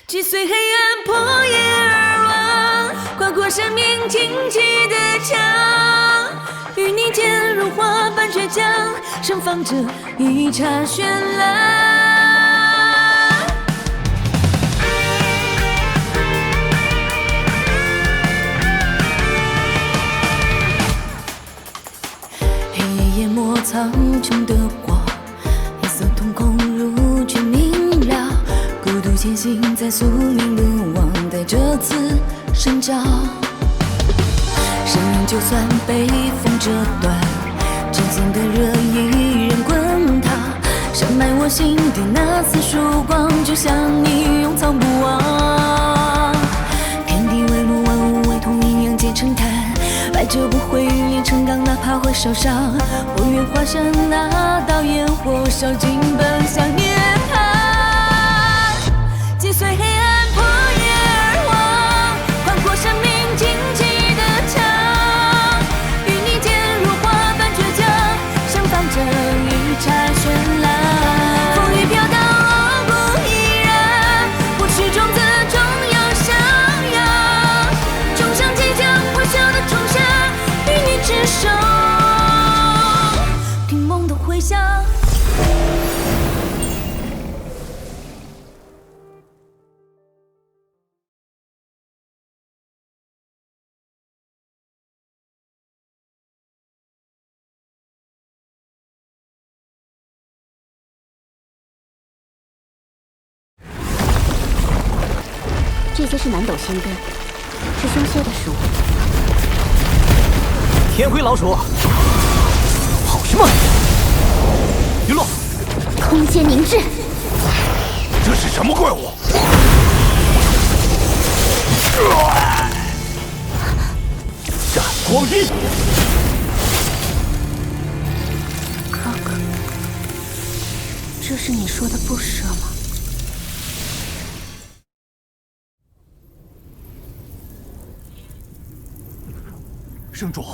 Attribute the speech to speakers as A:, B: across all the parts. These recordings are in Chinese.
A: 击碎黑暗，破夜而亡，跨过生命荆棘的墙，与你坚如花般倔强，盛放着一刹绚烂。黑夜淹没苍穹的光，夜色瞳孔如却明了，孤独前行在宿命路网，带着刺生长。生命就算被风折断，针尖的热依然滚烫，深埋我心底那丝曙光，就像你永藏不忘。天地为路，万物为同，阴阳皆成坛，百折不回，云炼成钢，哪怕会受伤。我愿化身那道烟火，烧尽奔向涅槃，击碎黑暗，破夜而亡，跨过生命荆棘的墙，与你坚如花般倔强，盛放着一刹绚烂。风雨飘荡，傲骨依然，不屈种子终要上扬，冲向即将破晓的重山，与你执手，听梦的回响。
B: 这些是南斗仙根，是凶修的食物。
C: 天灰老鼠，跑什么？云落，
B: 空间凝滞。
D: 这是什么怪物？
C: 斩光阴！
B: 哥哥，这是你说的不舍吗？
D: 圣主，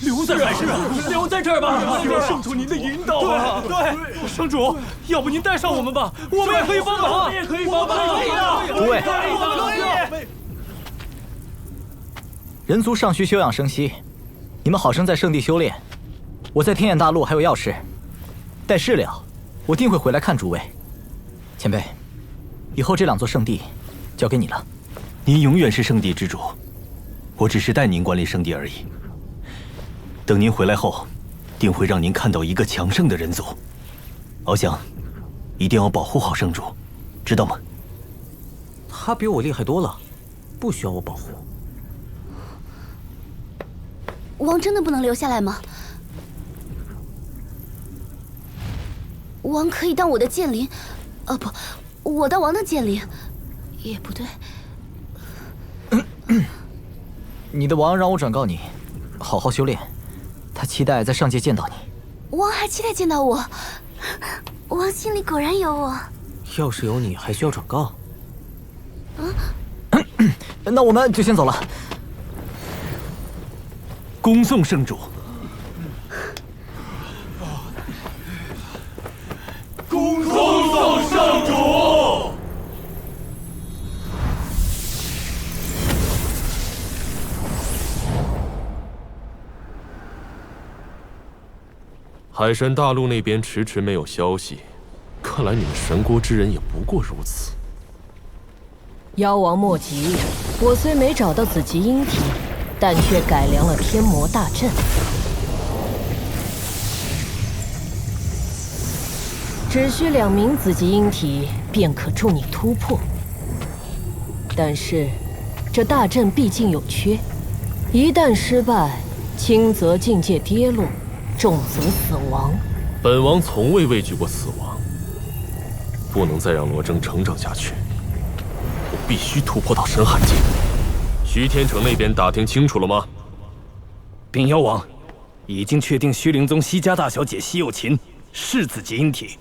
D: 留在海市啊！
E: 留在这儿吧，
D: 需要圣主您的引导啊！
E: 对，圣主，要不您带上我们吧，我们也可以帮忙，我们也可以帮忙。
C: 诸位，人族尚需休养生息，你们好生在圣地修炼。我在天眼大陆还有要事，待事了，我定会回来看诸位。前辈，以后这2座圣地交给你了。
F: 您永远是圣地之主，我只是代您管理圣地而已。等您回来后，定会让您看到一个强盛的人族。翱翔，一定要保护好圣主，知道吗？
E: 他比我厉害多了，不需要我保护。
B: 王真的不能留下来吗？王可以当我的剑灵，不，我当王的剑灵，也不对。
C: 你的王让我转告你，好好修炼，他期待在上界见到你。
B: 王还期待见到我，王心里果然有我。
E: 要是有你，还需要转告？
C: 那我们就先走了。
F: 恭送圣主。
D: 恭送圣主。
G: 海山大陆那边迟迟没有消息，看来你们神国之人也不过如此。
H: 妖王莫急，我虽没找到紫极阴体，但却改良了天魔大阵，只需2名紫极阴体便可助你突破。但是，这大阵毕竟有缺，一旦失败，轻则境界跌落，重则死亡。
G: 本王从未畏惧过死亡，不能再让罗征成长下去。我必须突破到神海境。徐天成那边打听清楚了吗？
F: 禀妖王，已经确定虚灵宗西家大小姐西有琴是紫极阴体。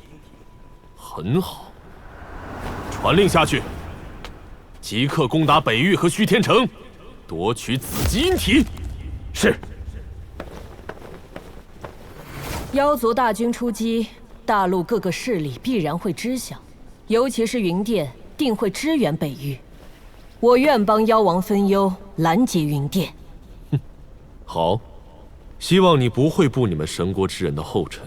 G: 很好，传令下去，即刻攻打北域和虚天城，夺取紫极阴体。
F: 是。
H: 妖族大军出击，大陆各个势力必然会知晓，尤其是云殿，定会支援北域。我愿帮妖王分忧，拦截云殿。
G: 好，希望你不会步你们神国之人的后尘。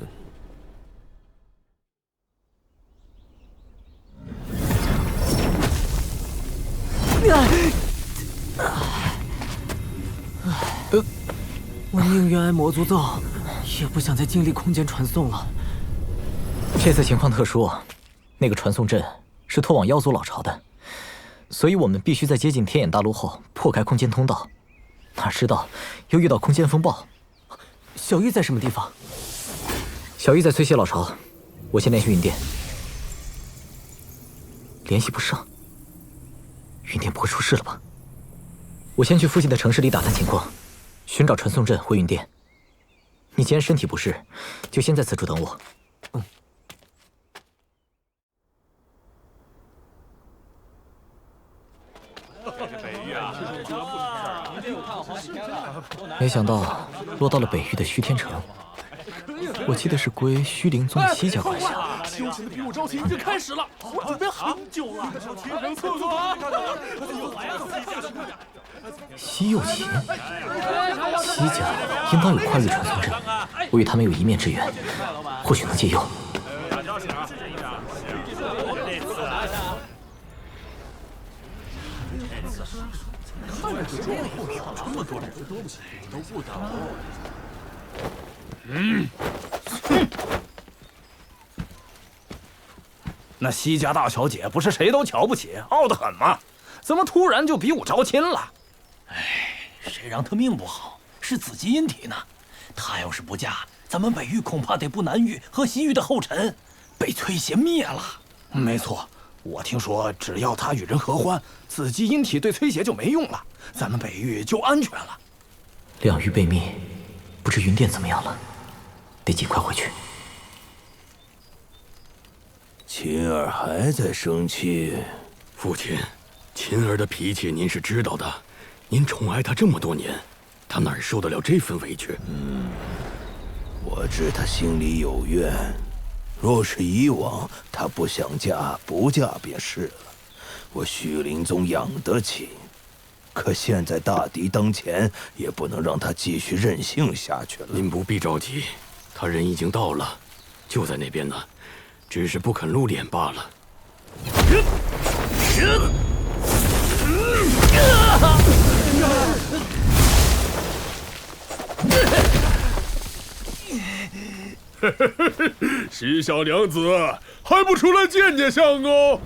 I: 我宁愿挨魔族揍，也不想再经历空间传送了。
C: 这次情况特殊，那个传送阵是通往妖族老巢的，所以我们必须在接近天眼大陆后破开空间通道。哪知道又遇到空间风暴。
I: 小玉在什么地方？
C: 小玉在崔邪老巢，我先联系云殿。联系不上，云殿不会出事了吧？我先去附近的城市里打探情况，寻找传送阵回云殿。你既然身体不适，就先在此处等我。没想到落到了北域的虚天城，我记得是归虚灵宗西家管辖。
E: 修行的比武招亲已经开始了，我准备很久了。提升厕所啊！
C: 西右秦，西家应当有跨域传送阵，我与他们有一面之缘，或许能借用。
D: 这么多人都不打。
J: 那西家大小姐不是谁都瞧不起，傲得很吗？怎么突然就比武招亲了？
D: 谁让她命不好，是紫极阴体呢？她要是不嫁，咱们北域恐怕得步南域和西域的后尘，被崔邪灭了。
J: 没错，我听说只要她与人合欢，紫极阴体对崔邪就没用了，咱们北域就安全了。
C: 两域被灭，不知云殿怎么样了？得尽快回去。
K: 秦儿还在生气，
L: 父亲，秦儿的脾气您是知道的，您宠爱她这么多年，她哪受得了这份委屈？
K: 我知她心里有怨。若是以往，她不想嫁，不嫁便是了。我虚灵宗养得起，可现在大敌当前，也不能让她继续任性下去了。
L: 您不必着急，他人已经到了，就在那边呢。只是不肯露脸罢了。
G: 西小娘子还不出来见见相公？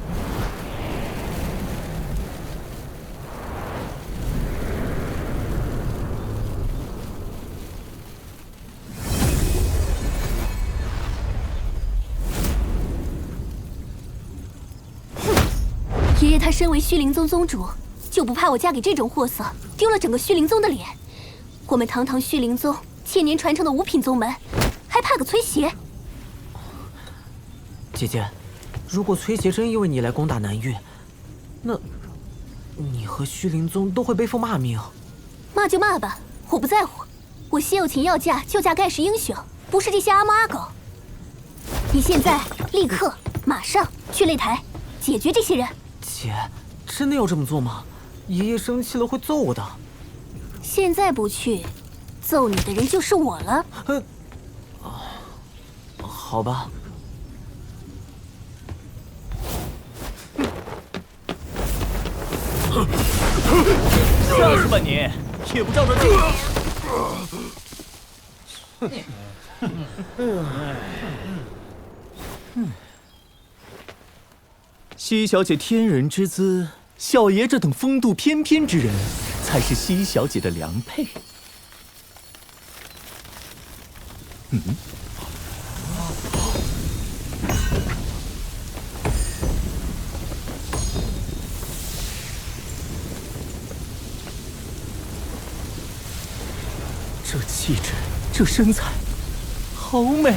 B: 爷爷他身为虚灵宗宗主，就不怕我嫁给这种货色，丢了整个虚灵宗的脸？我们堂堂虚灵宗千年传承的五品宗门，还怕个崔邪？
I: 姐姐，如果崔邪真因为你来攻打南域，那你和虚灵宗都会背负骂名。
B: 骂就骂吧，我不在乎。我西有情要嫁就嫁盖世英雄，不是这些阿猫阿狗。你现在立刻马上去擂台解决这些人。
I: 姐，真的要这么做吗？爷爷生气了会揍我的。
B: 现在不去，揍你的人就是我了。
I: 好吧。
C: 像是吧你，也不照着
M: 西小姐天人之姿，小爷这等风度翩翩之人，才是西小姐的良配。这气质，这身材，好美！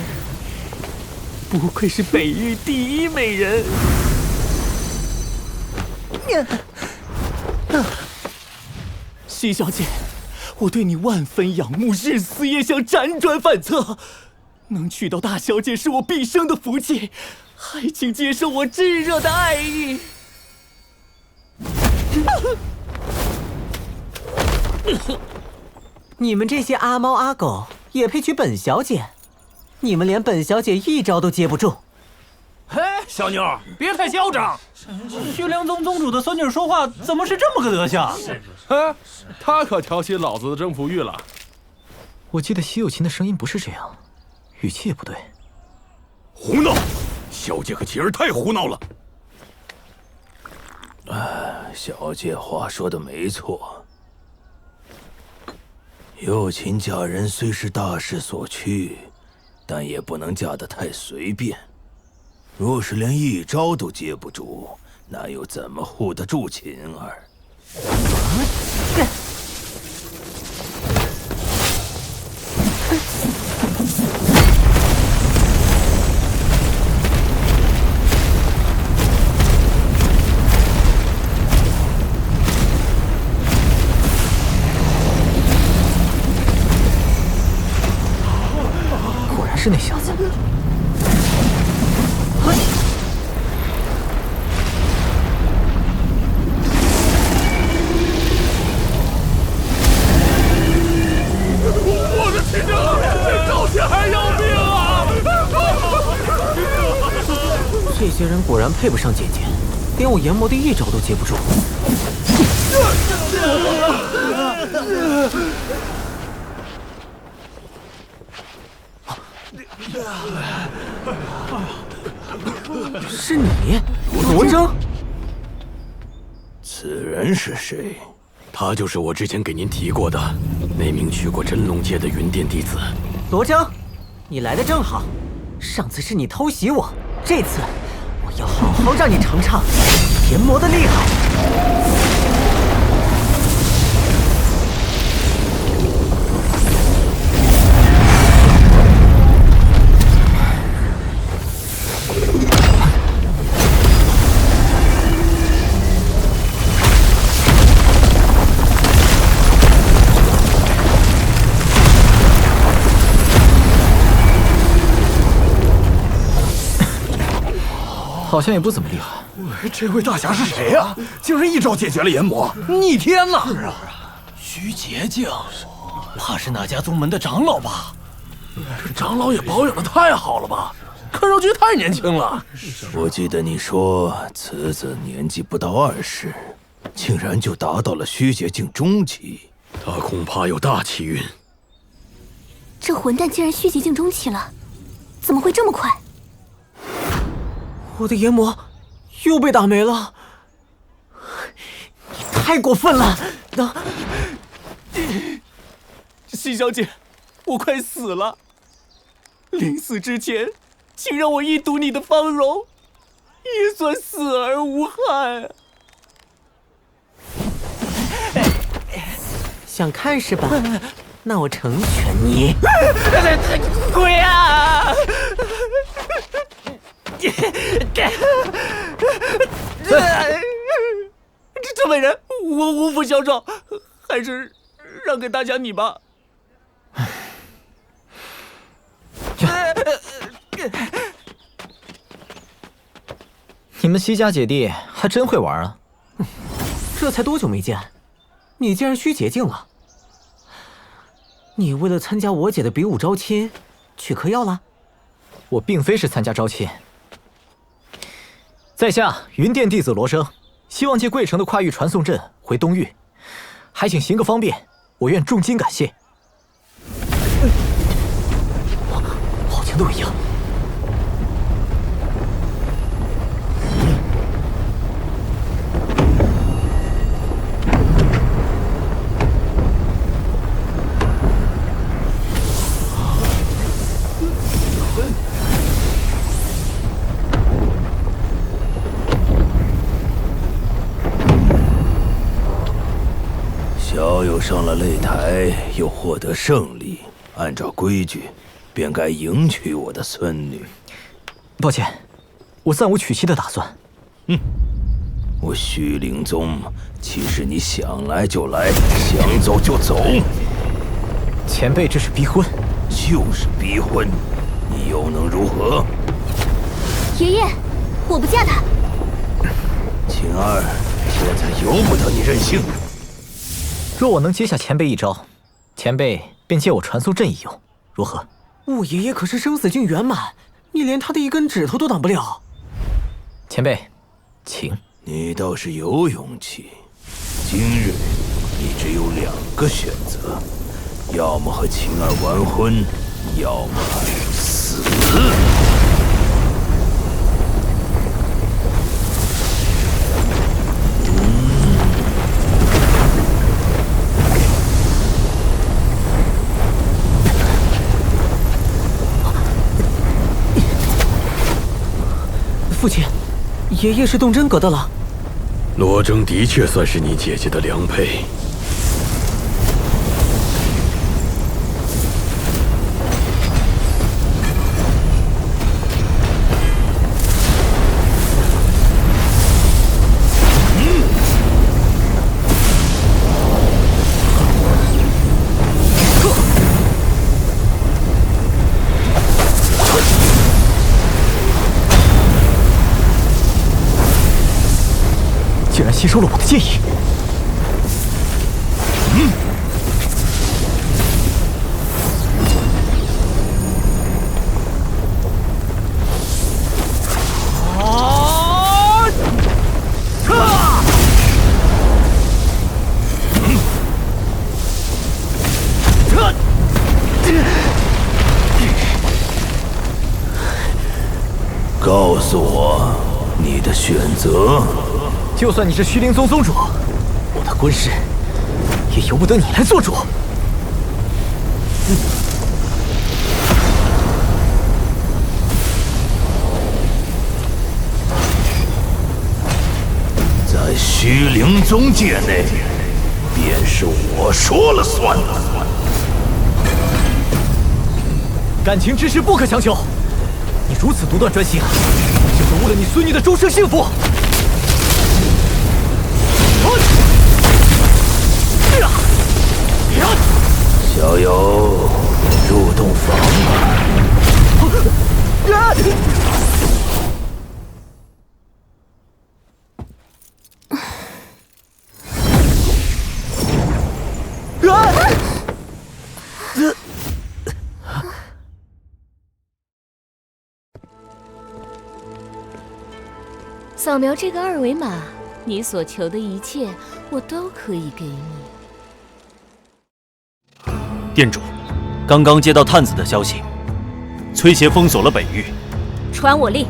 M: 不愧是北域第一美人。西小姐，我对你万分仰慕，日思夜想，辗转反侧。能娶到大小姐是我毕生的福气，还请接受我炙热的爱意。
I: 你们这些阿猫阿狗也配娶本小姐？你们连本小姐一招都接不住。
D: 嘿，小妞，别太嚣张。虚灵宗宗主的孙女说话怎么是这么个德行？
G: 他可挑起老子的征服欲了。
C: 我记得西有琴的声音不是这样，语气也不对。
L: 胡闹！小姐和琪儿太胡闹了。
K: 小姐话说的没错。有琴嫁人虽是大势所趋，但也不能嫁得太随便。若是连一招都接不住，那又怎么护得住琴儿？
C: 果然是那小子。
G: 我的亲娘，这招钱还要命啊！
I: 这些人果然配不上姐姐，连我研磨的一招都接不住。是你，罗征？
K: 此人是谁？
L: 他就是我之前给您提过的那名去过真龙界的云殿弟子。
I: 罗征，你来的正好。上次是你偷袭我，这次我要好好让你尝尝研磨的厉害。
C: 好像也不怎么厉害。
J: 这位大侠是谁呀？竟然一招解决了研磨，逆天呐！
D: 是啊，徐洁净，怕是哪家宗门的长老吧？
J: 这长老也保养的太好了吧？看上去太年轻了。
K: 我记得你说此子年纪不到20，竟然就达到了虚洁境中期，
L: 他恐怕有大气运。
B: 这混蛋竟然虚洁境中期了，怎么会这么快？
I: 我的研磨又被打没了，你太过分了！
M: 西小姐，我快死了，临死之前，请让我一睹你的芳容，也算死而无憾。
I: 想看是吧？那我成全你。
M: 鬼啊！这位人，我无福消受，还是让给大侠你吧。
C: 你们西家姐弟还真会玩啊！
I: 这才多久没见，你竟然虚洁境了？你为了参加我姐的比武招亲，去嗑药了？
C: 我并非是参加招亲。在下云殿弟子罗生，希望借贵城的跨域传送阵回东域，还请行个方便，我愿重金感谢。好像都一样。
K: 小友上了擂台，又获得胜利，按照规矩，便该迎娶我的孙女。
C: 抱歉，我暂无娶妻的打算。
K: 我虚灵宗岂是你想来就来，想走就走？
C: 前辈这是逼婚。
K: 就是逼婚，你又能如何？
B: 爷爷，我不嫁他。
K: 晴儿，我才由不得你任性。
C: 若我能接下前辈一招，前辈便借我传送阵一用，如何？
I: 五爷爷可是生死境圆满，你连他的一根指头都挡不了。
C: 前辈，请。
K: 你倒是有勇气。今日你只有2个选择，要么和晴儿完婚，要么死。
I: 父亲，爷爷是动真阁的了。
L: 罗征的确算是你姐姐的良配。
C: 竟然吸收了我的剑意。
K: 告诉我你的选择。
C: 就算你是虚灵宗宗主，我的婚事也由不得你来做主。
K: 在虚灵宗界内，便是我说了算。
C: 感情之事不可强求，你如此独断专行，就是误了你孙女的终生幸福。
K: 小友，入洞房吧。
A: 扫描这个2维码，你所求的一切我都可以给你。
F: 店主，刚刚接到探子的消息，崔邪封锁了北域。
B: 传我令，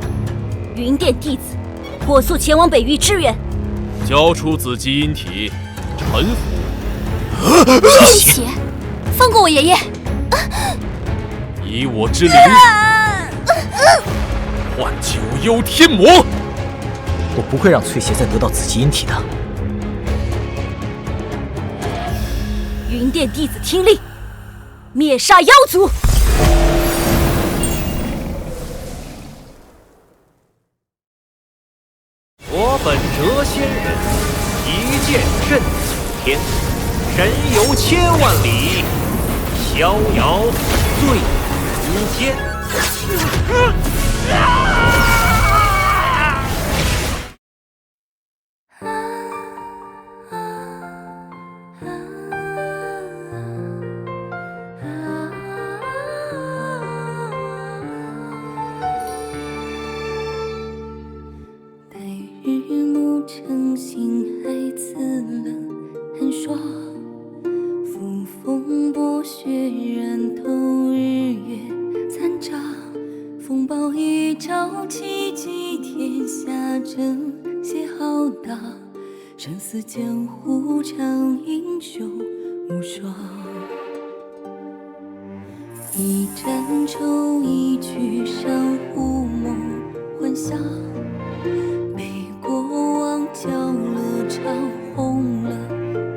B: 云殿弟子火速前往北域支援。
G: 交出紫极阴体，臣服。
B: 崔邪，放过我爷爷！
G: 以我之灵换九幽天魔。
C: 我不会让崔邪再得到紫极阴体的。
B: 云殿弟子听令，灭杀妖族！
N: 我本谪仙人，一剑震9天，神游千万里，逍遥醉人间。
A: 晨星海刺冷寒霜，扶风剥雪染透日月残渣，风暴一朝气急天下正邪浩大，生死江湖常英雄无双。一战愁一曲珊瑚梦幻想，交了场，红了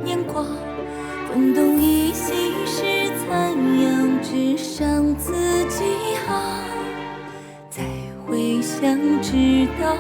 A: 眼眶，风动一夕是残阳，只伤自己行。再回想，直到